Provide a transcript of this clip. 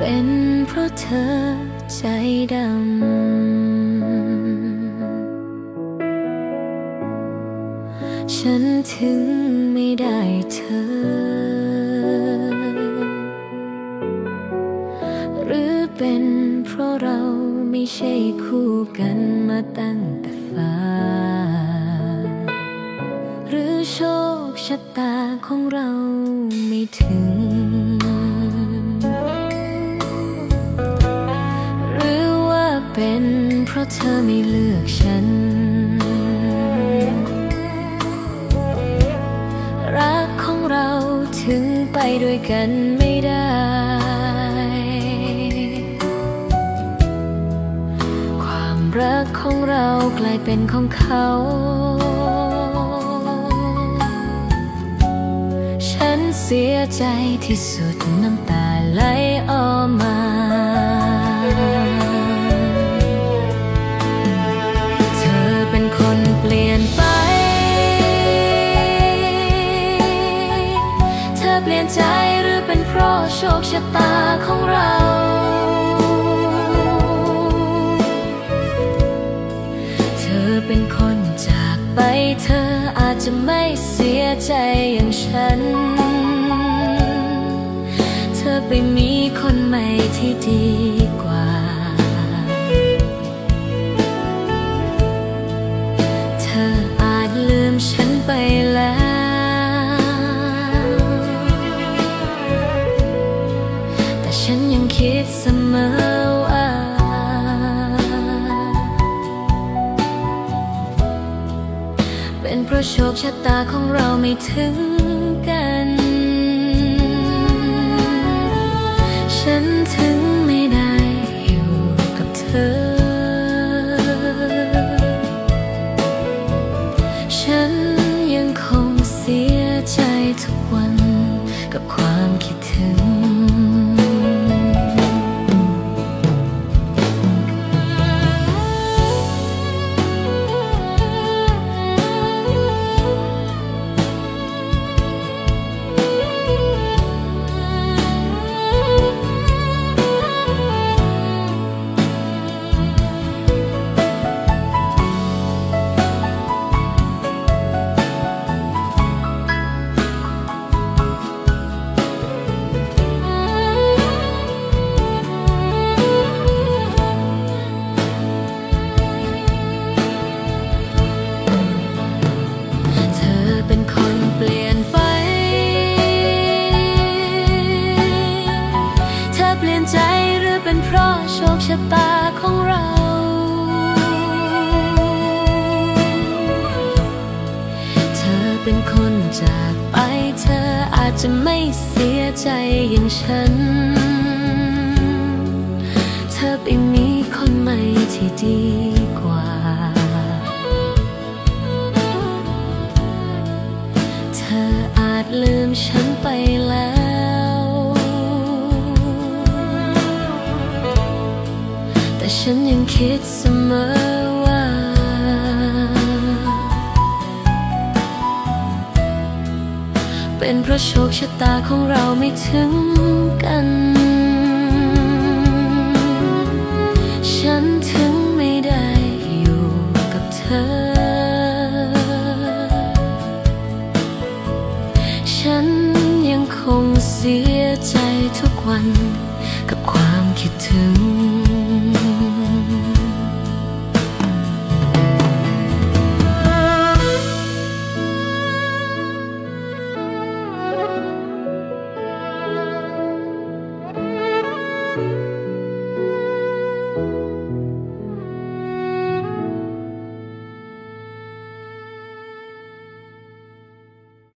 เป็นเพราะเธอใจดำฉันถึงไม่ได้เธอหรือเป็นเพราะเราไม่ใช่คู่กันมาตั้งแต่ฟ้าหรือโชคชะตาของเราไม่ถึงเป็นเพราะเธอไม่เลือกฉันรักของเราถึงไปด้วยกันไม่ได้ความรักของเรากลายเป็นของเขาฉันเสียใจที่สุดน้ำตาไหลออกมาเป็นคนเปลี่ยนไปเธอเปลี่ยนใจหรือเป็นเพราะโชคชะตาของเราเธอเป็นคนจากไปเธออาจจะไม่เสียใจอย่างฉันเธอไปมีคนใหม่ที่ดีกว่าฉันไปแล้วแต่ฉันยังคิดเสมอว่าเป็นเพราะโชคชะตาของเราไม่ถึงกันฉันถึงไม่ได้อยู่กับเธอฉันยังคงเสียใจทุกวันกับความคิดถึงใจหรือเป็นเพราะโชคชะตาของเราเธอเป็นคนจากไปเธออาจจะไม่เสียใจอย่างฉันเธอไปมีคนใหม่ที่ดีกว่าเธออาจลืมฉันไปแล้วแต่ฉันยังคิดเสมอว่าเป็นเพราะโชคชะตาของเราไม่ถึงกันฉันถึงไม่ได้อยู่กับเธอฉันยังคงเสียใจทุกวันกับความคิดถึง